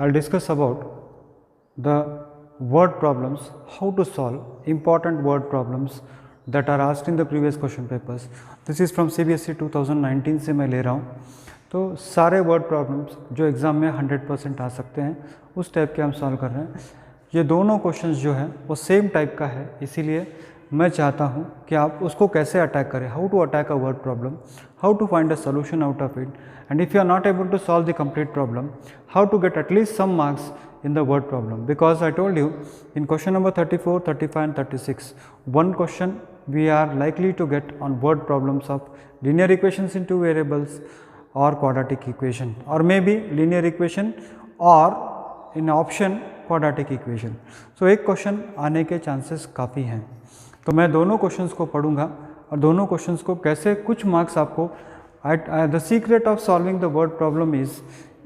I'll discuss about the word problems, how to solve important word problems that are asked in the previous question papers. This is from CBSE 2019 से मैं ले रहा हूँ. तो सारे word problems जो exam में 100% आ सकते हैं उस टाइप के हम सॉल्व कर रहे हैं. ये दोनों क्वेश्चंस जो हैं वो सेम टाइप का है, इसीलिए मैं चाहता हूँ कि आप उसको कैसे अटैक करें, how to attack a word problem, how to find a solution out of it, and if you are not able to solve the complete problem, how to get at least some marks in the word problem. Because I told you in question number 34, 35 and 36, one question we are likely to get on word problems of linear equations in two variables or quadratic equation, or maybe linear equation or in option quadratic equation. So एक question आने के chances काफ़ी हैं. तो मैं दोनों questions को पढ़ूंगा और दोनों क्वेश्चंस को कैसे कुछ मार्क्स आपको the secret of solving the word problem is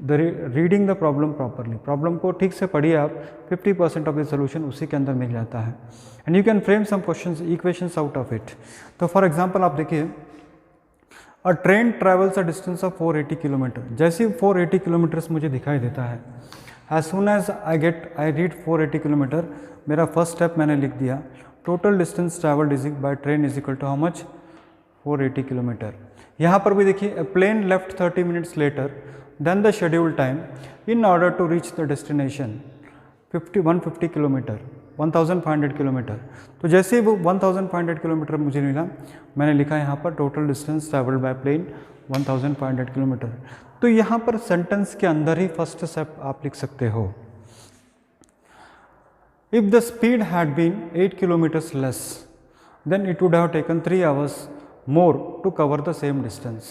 the reading the problem properly. Problem को ठीक से पढ़िए आप, 50% ऑफ द सोल्यूशन उसी के अंदर मिल जाता है. And you can frame some questions equations out of it. तो फॉर एग्जांपल आप देखिए, a train travels a distance of 480 kilometre. जैसे ही 480 किलोमीटर्स मुझे दिखाई देता है, as soon as I read 480 kilometre, मेरा फर्स्ट स्टेप मैंने लिख दिया, total distance travelled by train is equal to how much, 480 kilometre. यहाँ पर भी देखिए, plane left 30 minutes later then the schedule time in order to reach the destination 150 kilometre, 1500 kilometre. तो जैसे ही वो 1500 किलोमीटर मुझे मिला, मैंने लिखा यहाँ पर total distance travelled by plane 1500 kilometre. तो यहाँ पर सेंटेंस के अंदर ही फर्स्ट स्टेप आप लिख सकते हो, if the speed had been 8 kilometres less than it would have taken 3 hours more to cover the same distance.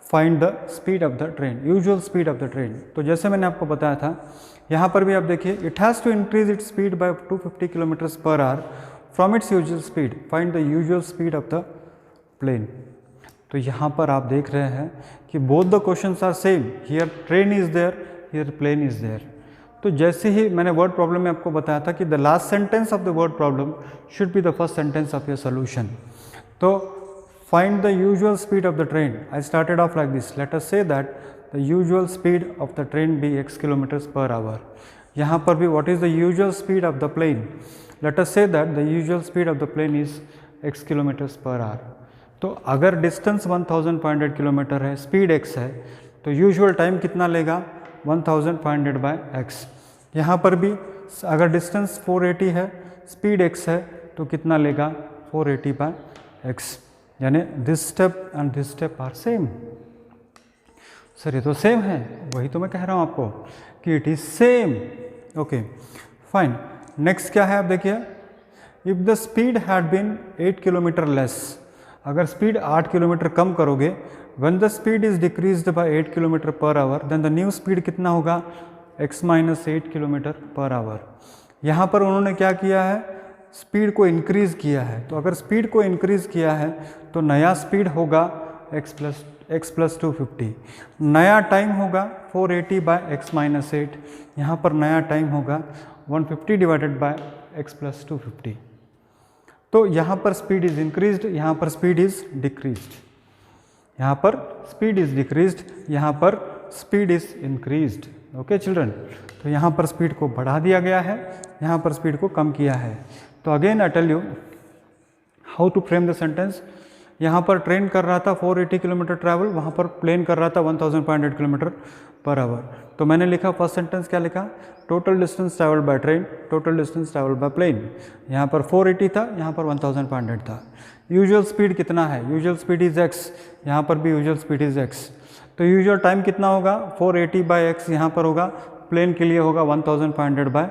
Find the speed of the train, usual speed of the train. तो जैसे मैंने आपको बताया था, यहाँ पर भी आप देखिए, it has to increase its speed by 250 kilometers per hour from its usual speed. Find the usual speed of the plane. तो यहाँ पर आप देख रहे हैं कि both the questions are same. Here train is there, here plane is there. तो जैसे ही मैंने वर्ड प्रॉब्लम में आपको बताया था कि the last sentence of the word problem should be the first sentence of your solution. तो find the usual speed of the train. I started off like this. Let us say that the usual speed of the train be x kilometers per hour. यहाँ पर भी what is the usual speed of the plane? Let us say that the usual speed of the plane is x kilometers per hour. तो अगर distance 1500 kilometre है, speed x है, तो usual time कितना लेगा, 1500 by x. यहाँ पर भी अगर distance 480 है, speed x है, तो कितना लेगा, 480 by x. यानी this step and this step are same. Sir ये तो सेम है, वही तो मैं कह रहा हूँ आपको कि it is same. Okay fine. Next क्या है, आप देखिए, if the speed had been 8 kilometre less. अगर स्पीड 8 किलोमीटर कम करोगे, when the speed is decreased by 8 kilometre per hour, then the new speed कितना होगा, x minus 8 kilometre per hour. यहाँ पर उन्होंने क्या किया है, स्पीड को इंक्रीज़ किया है. तो अगर स्पीड को इंक्रीज़ किया है तो नया स्पीड होगा x प्लस 250. नया टाइम होगा 480 बाय x माइनस 8. यहाँ पर नया टाइम होगा 150 डिवाइडेड बाय x प्लस 250. तो यहाँ पर स्पीड इज इंक्रीज्ड, यहाँ पर स्पीड इज डिक्रीज्ड. यहाँ पर स्पीड इज डिक्रीज्ड, यहाँ पर speed is increased. Okay children. तो यहाँ पर स्पीड को बढ़ा दिया गया है, यहाँ पर स्पीड को कम किया है. तो again I tell you how to frame the sentence. यहाँ पर ट्रेन कर रहा था 480 किलोमीटर ट्रैवल, वहाँ पर प्लेन कर रहा था 1500 किलोमीटर पर आवर. तो मैंने लिखा फर्स्ट सेंटेंस क्या लिखा, total distance travelled by train, total distance travelled by plane. यहाँ पर 480 था, यहाँ पर 1500 था. यूजुअल स्पीड कितना है, यूजुअल स्पीड इज x, यहाँ पर भी यूजुअल स्पीड इज x. तो यूजुअल टाइम कितना होगा, 480 बाय x यहाँ पर होगा, प्लेन के लिए होगा 1500 बाय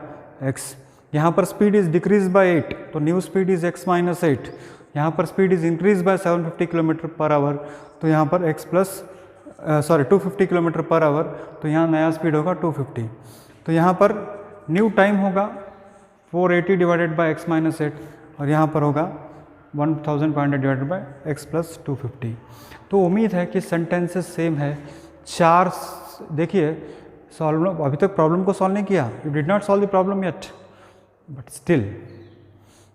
x. यहाँ पर स्पीड इज डिक्रीज बाय 8, तो new speed is x minus 8. यहाँ पर speed is increase by 750 kilometre per our, तो यहाँ पर x plus 250 kilometre per our, तो यहाँ नया स्पीड होगा 250. तो यहाँ पर न्यू टाइम होगा 480 डिवाइडेड बाय x माइनस 8, और यहाँ पर होगा 1500 डिवाइडेड बाय x प्लस 250. तो उम्मीद है कि सेंटेंसेस सेम है. चार देखिए, सॉल्व अभी तक प्रॉब्लम को सॉल्व नहीं किया, you did not solve the problem yet,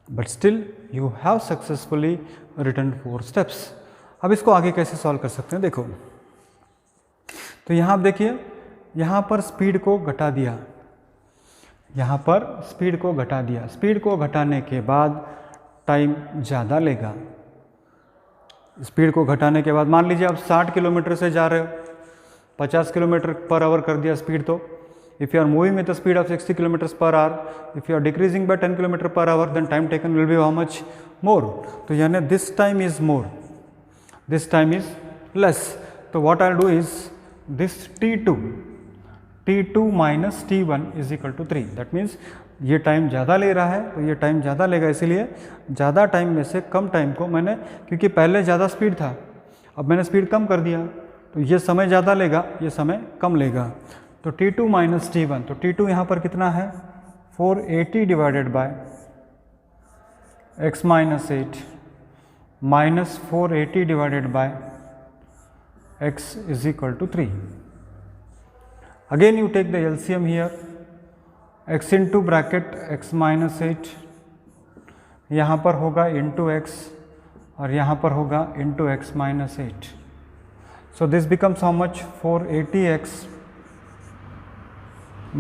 but still you have successfully written 4 steps. अब इसको आगे कैसे सॉल्व कर सकते हैं देखो. तो यहाँ आप देखिए, यहाँ पर स्पीड को घटा दिया, यहाँ पर स्पीड को घटा दिया। स्पीड को घटाने के बाद टाइम ज़्यादा लेगा। स्पीड को घटाने के बाद मान लीजिए आप 60 किलोमीटर से जा रहे हो, 50 किलोमीटर पर आवर कर दिया स्पीड, तो if you are moving with a speed of 60 kilometers per hour, if you are decreasing by 10 kilometer per hour, then time taken will be how much? More. तो यानी this time is more, this time is less. तो what I'll do is this T2 minus T1 is equal to 3. That means ये time ज़्यादा ले रहा है तो ये टाइम ज़्यादा लेगा, इसीलिए ज़्यादा टाइम में से कम टाइम को मैंने, क्योंकि पहले ज़्यादा स्पीड था, अब मैंने स्पीड कम कर दिया, तो ये समय ज़्यादा लेगा, ये समय कम लेगा। तो T2 माइनस T1, तो T2 यहाँ पर कितना है 480 divided by x minus 8 minus 480 divided by x is equal to 3. Again you take the LCM here, x into bracket x minus 8, यहाँ पर होगा इंटू x और यहाँ पर होगा into x minus 8. So this becomes how much 480x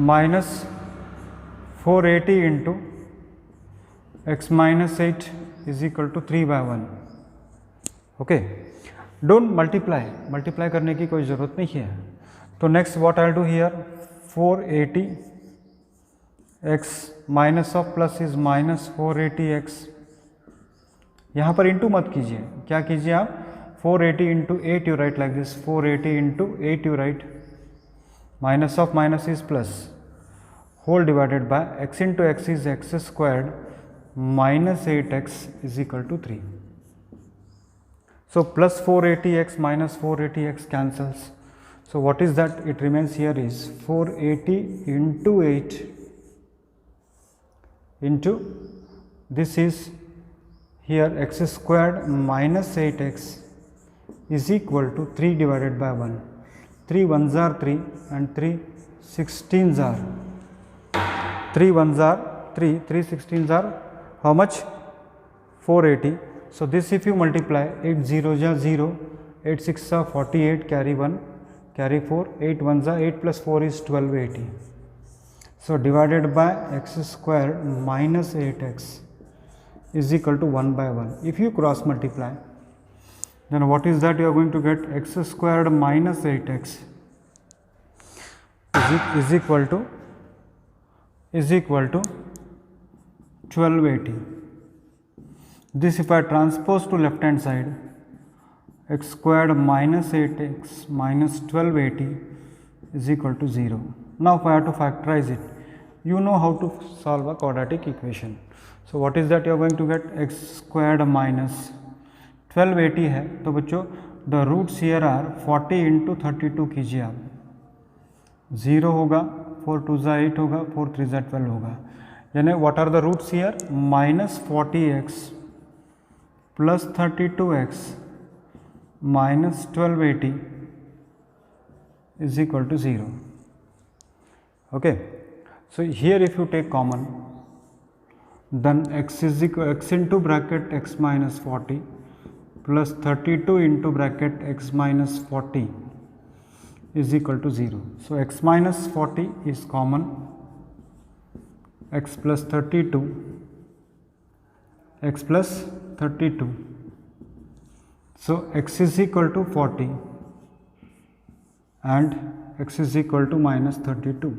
minus 480 into x minus 8 is equal to 3 by 1. Okay, don't multiply करने की कोई ज़रूरत नहीं है. तो next what I'll do here, 480 x minus of plus is minus 480 x. यहाँ पर into मत कीजिए, क्या कीजिए आप 480 into 8 you write like this, 480 into 8 you write, minus of minus is plus, whole divided by x into x is x squared minus 8x is equal to 3. So plus 480x minus 480x cancels. So what is that? It remains here is 480 into 8 into, this is here x squared minus 8x is equal to 3 divided by 1. 3 ones are 3 and 3 16s are 3 ones are 3, 3 16s are how much? 480. So this if you multiply, 8 zeros are 0, 8 6 are 48, carry 1, carry 4, 8 ones are 8 plus 4 is 1280. So divided by x squared minus 8x is equal to 1 by 1. If you cross multiply, then what is that? You are going to get x squared minus 8x is equal to 1280. This if I transpose to left hand side, x squared minus 8x minus 1280 is equal to 0. Now if I have to factorize it, you know how to solve a quadratic equation. So what is that? You are going to get x squared minus 1280 है, तो बच्चों the roots here are 40 into 32 कीजिए आप, 0 होगा, 4 2 ज़ा 8 होगा, 4 3 ज़ा 12 होगा, यानी what are the roots here, minus 40x plus 32x minus 1280 is equal to 0. Okay, so here if you take common, then x is equal, x into bracket x minus 40 plus 32 into bracket x minus 40 is equal to 0. So x minus 40 is common, x plus 32, x plus 32. So x is equal to 40 and x is equal to minus 32.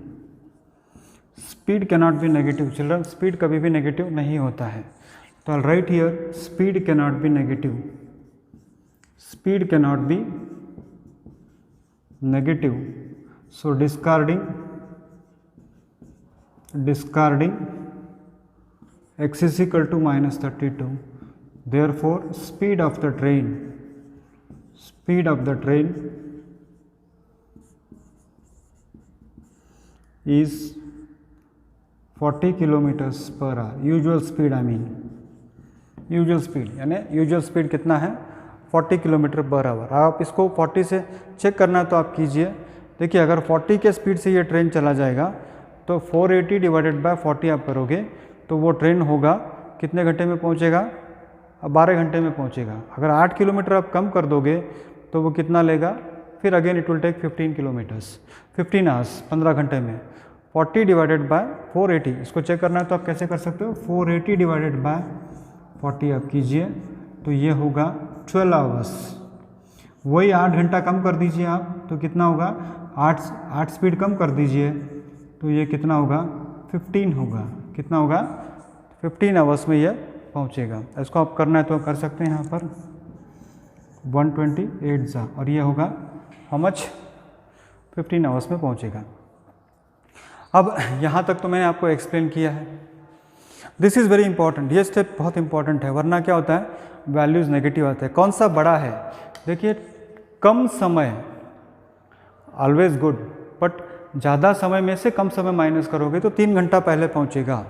Speed cannot be negative children, speed कभी भी negative नहीं होता है. तो I write here speed cannot be negative, speed cannot be negative. So discarding x is equal to minus 32. Therefore speed of the train is 40 kilometres per hour. Usual speed, I mean usual speed, यानी usual speed कितना है 40 kilometre per our. आप इसको 40 से check करना है तो आप कीजिए. देखिए अगर 40 के स्पीड से ये ट्रेन चला जाएगा तो 480 डिवाइडेड बाय 40 आप करोगे तो वो ट्रेन होगा कितने घंटे में पहुंचेगा? 12 घंटे में पहुंचेगा. अगर 8 किलोमीटर आप कम कर दोगे तो वो कितना लेगा? फिर again it will take 15 kilometres, 15 hours, 15 घंटे में। 40 डिवाइडेड बाय 480, इसको चेक करना है तो आप कैसे कर सकते हो, 480 डिवाइडेड बाय 40 आप कीजिए तो ये होगा 12 आवर्स। वही 8 घंटा कम कर दीजिए आप तो कितना होगा, 8 स्पीड कम कर दीजिए तो ये कितना होगा, 15 होगा। कितना होगा, 15 आवर्स में ये पहुँचेगा। इसको आप करना है तो कर सकते हैं यहाँ पर 128 जा, और ये होगा हाउ मच, 15 आवर्स में पहुँचेगा। अब यहाँ तक तो मैंने आपको एक्सप्लेन किया है। दिस इज़ वेरी इंपॉर्टेंट, ये स्टेप बहुत इंपॉर्टेंट है, वरना क्या होता है, वैल्यूज़ नेगेटिव आते हैं। कौन सा बड़ा है, देखिए कम समय ऑलवेज गुड, बट ज़्यादा समय में से कम समय माइनस करोगे तो 3 घंटा पहले पहुँचेगा।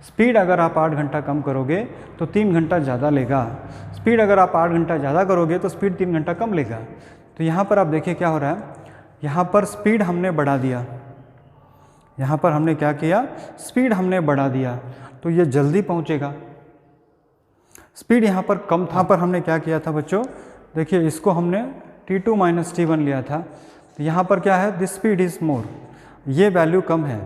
स्पीड अगर आप 8 घंटा कम करोगे तो 3 घंटा ज़्यादा लेगा। स्पीड अगर आप 8 घंटा ज़्यादा करोगे तो स्पीड 3 घंटा कम लेगा। तो यहाँ पर आप देखिए क्या हो रहा है, यहाँ पर स्पीड हमने बढ़ा दिया, यहाँ पर हमने क्या किया, स्पीड हमने बढ़ा दिया तो ये जल्दी पहुँचेगा। स्पीड यहाँ पर कम था, पर हमने क्या किया था बच्चों, देखिए इसको हमने T2 माइनस T1 लिया था, तो यहाँ पर क्या है, दिस स्पीड इज़ मोर, ये वैल्यू कम है।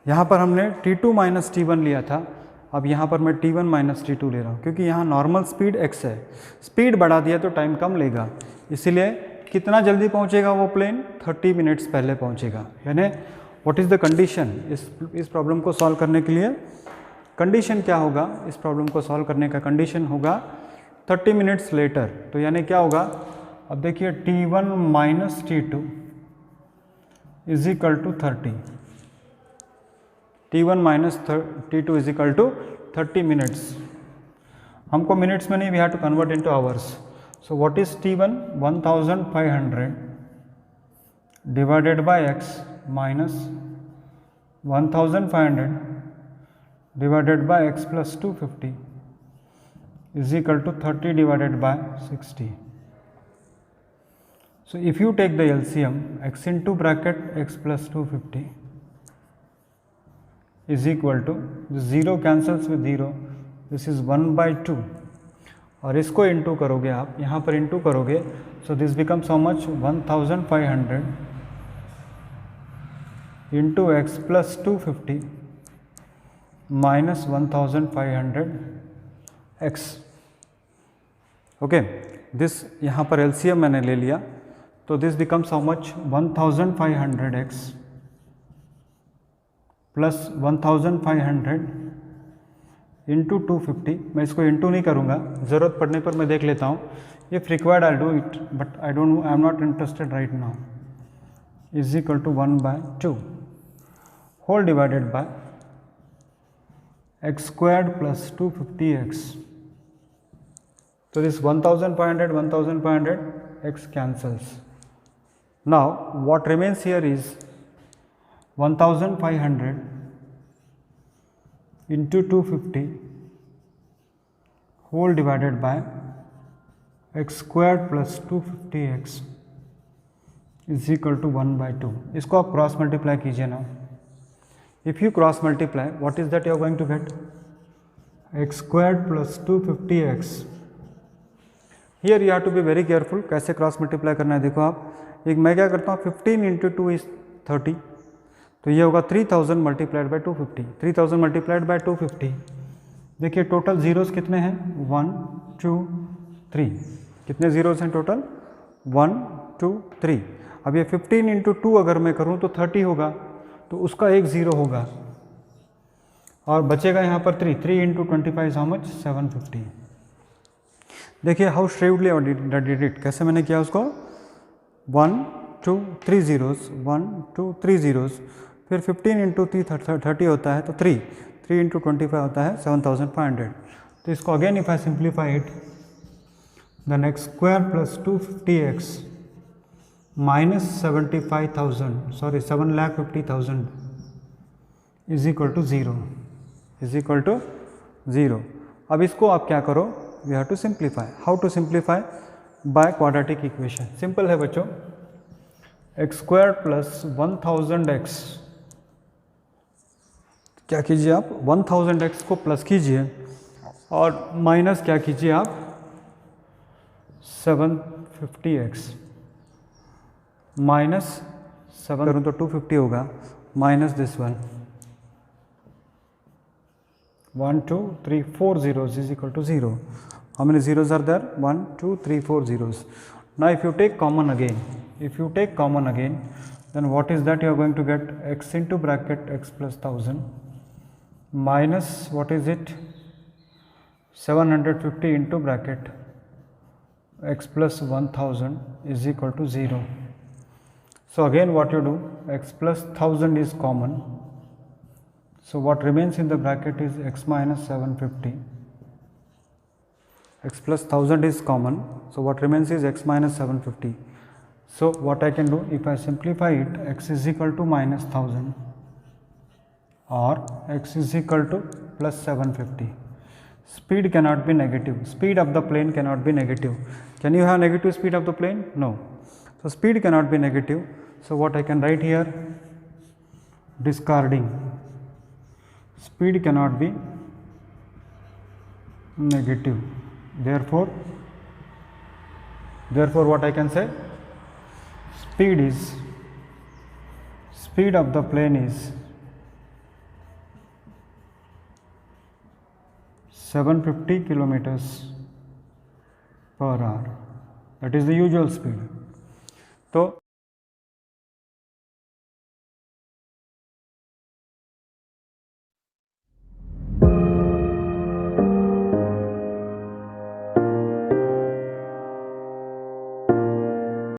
यहाँ पर हमने T2 माइनस T1 लिया था, अब यहाँ पर मैं T1 माइनस T2 ले रहा हूँ, क्योंकि यहाँ नॉर्मल स्पीड x है। स्पीड बढ़ा दिया तो टाइम कम लेगा, इसीलिए कितना जल्दी पहुँचेगा वो प्लेन, 30 मिनट्स पहले पहुँचेगा। यानी व्हाट इज़ द कंडीशन, इस प्रॉब्लम को सॉल्व करने के लिए कंडीशन क्या होगा, इस प्रॉब्लम को सॉल्व करने का कंडीशन होगा 30 मिनट्स लेटर। तो यानी क्या होगा, अब देखिए T1 minus T2 is equal to 30, T1 minus T2 is equal to 30 minutes. हमको मिनट्स में नहीं, we have to convert into hours. So what is T1, 1500 divided by x minus 1500 divided by x plus 250 is equal to 30 divided by 60. So if you take the LCM, x into bracket x plus 250 is equal to, 0 cancels with 0, this is 1 by 2, और इसको into करोगे आप, यहाँ पर into करोगे, so this becomes how much, 1500 into x plus 250 minus 1500 x. Okay, this यहाँ पर LCM मैंने ले लिया, तो this becomes how much, 1500 x plus 1500 into 250। मैं इसको इंटू नहीं करूँगा, ज़रूरत पड़ने पर मैं देख लेता हूँ, if required I do it, but I am not interested right now, is equal to 1/2 whole divided by x squared plus 250x. So this 1500 x cancels. Now what remains here is 1500 into 250 whole divided by x squared plus 250x is equal to 1/2. इसको आप cross multiply कीजिए ना। If you cross multiply, what is that you are going to get? X squared plus 250x. Here you have to be very careful, कैसे cross multiply करना है। देखो आप, एक मैं क्या करता हूँ, 15 इंटू 2 इज 30, तो ये होगा 3000 मल्टीप्लाइड बाई 250, 3000 मल्टीप्लाइड बाई 250। देखिए टोटल ज़ीरोज़ कितने हैं, 1 2 3, कितने ज़ीरोज़ हैं टोटल, 1 2 3। अब ये 15 इंटू 2 अगर मैं करूँ तो 30 होगा, तो उसका एक ज़ीरो होगा, और बचेगा यहाँ पर 3 इंटू 25 इज हाउ मच, 750। देखिए हाउ श्रेवडली और डिड इट, कैसे मैंने किया उसको, 1 2 3 ज़ीरोज़, 1 2 3 ज़ीरोज़, फिर 15 इंटू 30 होता है, तो 3 इंटू 25 होता है 7500। तो इसको again if I simplify it, then x square plus 250x minus 75,000, sorry 7,50,000 is equal to 0, is equal to 0। अब इसको आप क्या करो, we have to simplify. How to simplify? By quadratic equation. Simple है बच्चों, x square plus 1000x, क्या कीजिए आप, 1000x को प्लस कीजिए और माइनस क्या कीजिए आप, 50x माइनस 7 करूँ तो 250 होगा, minus this one 1 2 3 4 zeros is equal to 0. How many zeros are there? 1 2 3 4 zeros. Now if you take common again, then what is that you are going to get? X into bracket x plus 1000 minus what is it? 750 into bracket x plus 1000 is equal to 0. So again what you do, x plus 1000 is common. So what remains in the bracket is x minus 750. X plus 1000 is common. So what remains is x minus 750. So what I can do, if I simplify it, x is equal to minus 1000 or x is equal to plus 750. Speed cannot be negative. Speed of the plane cannot be negative. Can you have negative speed of the plane? No. So speed cannot be negative. So what I can write here? Discarding. Speed cannot be negative. Therefore what I can say? Speed of the plane is 750 kilometers per hour. That is the usual speed. So